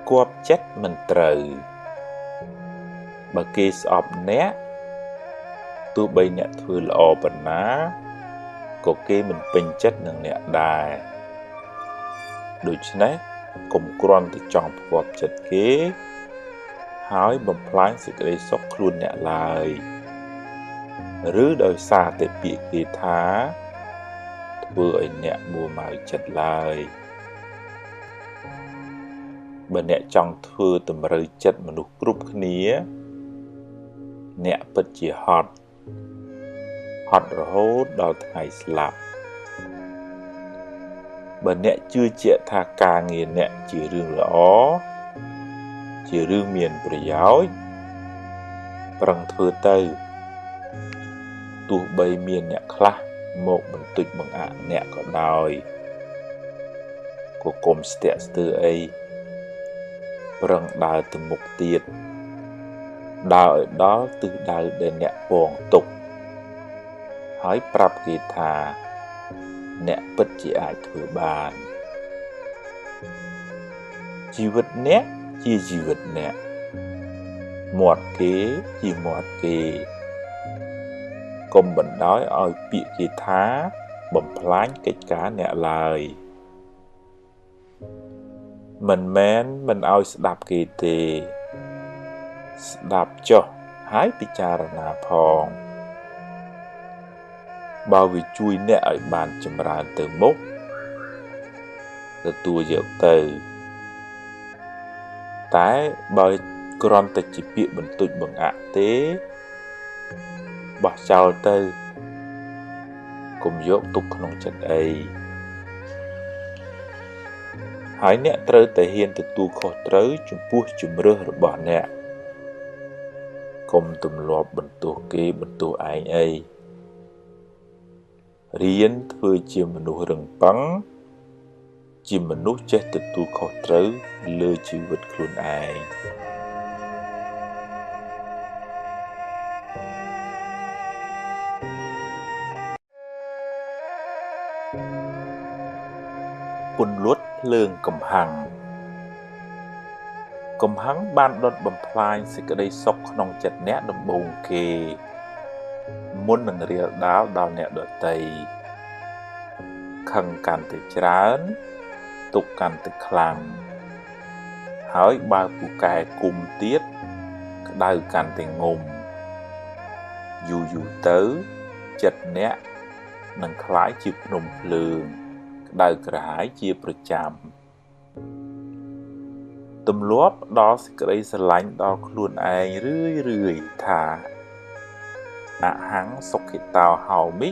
គប់ចិត្តមិនត្រូវបើគេស្អប់អ្នកទោះបីអ្នកធ្វើល្អប៉ុណ្ណាក៏គេមិនពេញចិត្តនឹងអ្នកដែរដូច្នេះកុំគ្រាន់តែចង់ផ្គាប់ចិត្តគេហើយបំផ្លាញសេចក្តីសុខខ្លួនអ្នកឡើយឬដោយសារតែពាក្យគេថាធ្វើឲ្យអ្នកមួម៉ៅចិត្តឡើយបើអ្នកចង់ធ្វើតម្រូវចិត្តមនុស្សគ្រប់គ្នាអ្នកពិតជាហត់រហូតដល់ថ្ងៃស្លាប់បើអ្នកជឿជាក់ថាការងារអ្នកជារឿងល្អជារឿងមានប្រយោជន៍ប្រឹងធ្វើទៅទោះបីមានអ្នកខ្លះមកបន្តិចបង្អាក់អ្នកក៏ដោយក៏កុំស្ទាក់ស្ទើរអីប្រឹងដើរទៅមុខទៀតដើរឲ្យដល់ទិសដៅដែលអ្នកពងទុកហើយប្រាប់គេថាអ្នកពិតជាអាចធ្វើបានជីវិតអ្នកជាជីវិតអ្នកមាត់គេជាមាត់គេកុំបណ្ដោយឲ្យពាក្យគេថាបំផ្លាញកិច្ចការអ្នកឡើយមិនមែនមិនឲ្យស្ដាប់គេទេស្ដាប់ចុះហើយពិចារណាផងបើវាជួយអ្នកឲ្យបានចម្រើនទៅមុខទទួលយកទៅតែបើគ្រាន់តែជាពាក្យបន្តិចបង្អាក់ទេបោះចោលទៅកុំយកទុកក្នុងចិត្តអីហើយអ្នកត្រូវតែហ៊ានទទួលខុសត្រូវចំពោះជំរឿសរបស់អ្នកកុំទម្លាប់បន្ទោសគេបន្ទោសឯងអីរៀនធ្វើជាមនុស្សរឹងប៉ឹងជាមនុស្សចេះទទួលខុសត្រូវលើជីវិតខ្លួនឯងពន្លត់ភ្លើងកំហាំងបានដុតបំផ្លាញសេចក្តីសុខក្នុងចិត្តអ្នកដំបូងគេមុននឹងរាលដាលដល់អ្នកដទៃខឹងកាន់តែច្រើនទុក្ខកាន់តែខ្លាំងហើយបើពូកែគុំទៀតក្តៅកាន់តែងុំយូរទៅចិត្តអ្នកនឹងคล้ายជាភ្នំភ្លើងក្តៅក្រហាយជាប្រចាំទម្លាប់ដល់សេចក្តីស្រឡាញ់ដល់ខ្លួនឯងរឿយថាអហង្សុខិតោហោមិ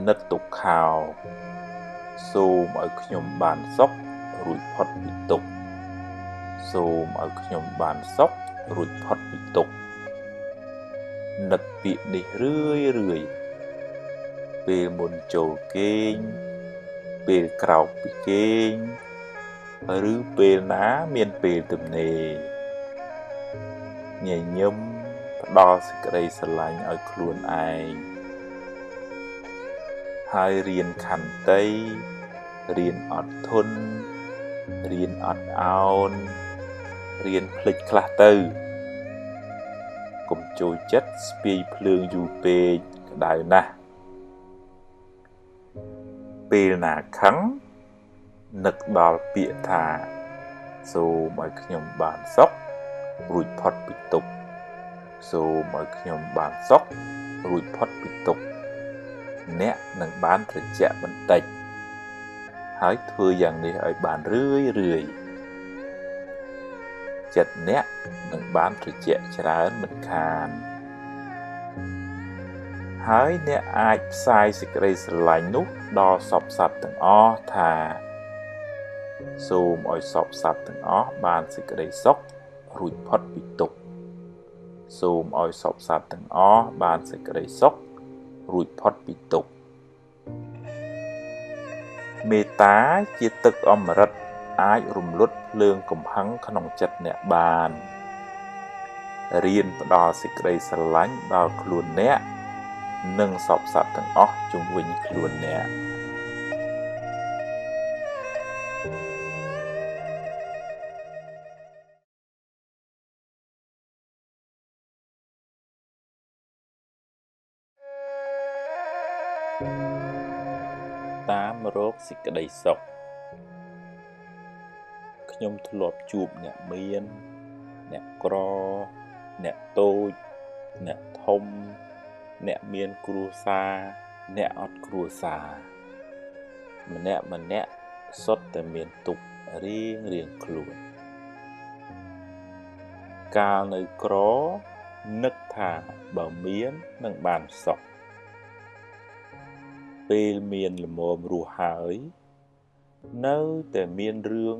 និតទុក្ខោសូមឲ្យខ្ញុំបានសុខរួចផុតពីទុក្ខសូមឲ្យខ្ញុំបានសុខរួចផុតពីទុក្ខនឹកពាក្យនេះរឿយពេលមុនចូលគេងពេលក្រោកពីគេងឬពេលណាមានពេលទំនេរញញឹមផ្ដល់សេចក្តីស្រឡាញ់ឲ្យខ្លួនឯងហើយរៀនខន្តីរៀនអត់ធន់រៀនអត់ឱនរៀនភ្លេចខ្លះទៅកុំចូលចិត្តស្ពាយភ្លើងយូរពេកក្តៅណាស់ពេលណាខឹងនឹកដល់ពាក្យថាសូមឲ្យខ្ញុំបានសុខរួចផុតពីទុក្ខសូមឲ្យខ្ញុំបានសុខរួចផុតពីទុក្ខអ្នកនឹងបានត្រជាក់បន្តិចហើយធ្វើយ៉ាងនេះឲ្យបានរឿយចិត្តអ្នកនឹងបានត្រជាក់ច្រើនមិនខានហើយអ្នកអាចផ្សាយសេចក្តីស្រឡាញ់នោះដល់សព្វសត្វទាំងអស់ថាសូមឲ្យសព្វសត្វទាំងអស់បានសេចក្តីសុខរួចផុតពីទុក្ខសូមឲ្យសព្វសត្វទាំងអស់បានសេចក្តីសុខរួចផុតពីទុក្ខមេត្តាជាទឹកអម្រឹតអាចរំលត់ភ្លើងកំហឹងក្នុងចិត្តអ្នកបានរៀនផ្ដល់សេចក្តីស្រឡាញ់ដល់ខ្លួនអ្នកនិងសព្វសត្វទាំងអស់ជុំវិញខ្លួនអ្នក តាមរកសេចក្តីសុខខ្ញុំធ្លាប់ជួបអ្នកមានអ្នកក្រអ្នកតូចអ្នកធំអ្នកមានគ្រួសារអ្នកអត់គ្រួសារម្នាក់សុទ្ធតែមានទុក្ខរៀងខ្លួនកាលនៅក្រនឹកថាបើមាននឹងបានសុខពេលមានល្មមរស់ហើយនៅតែមានរឿង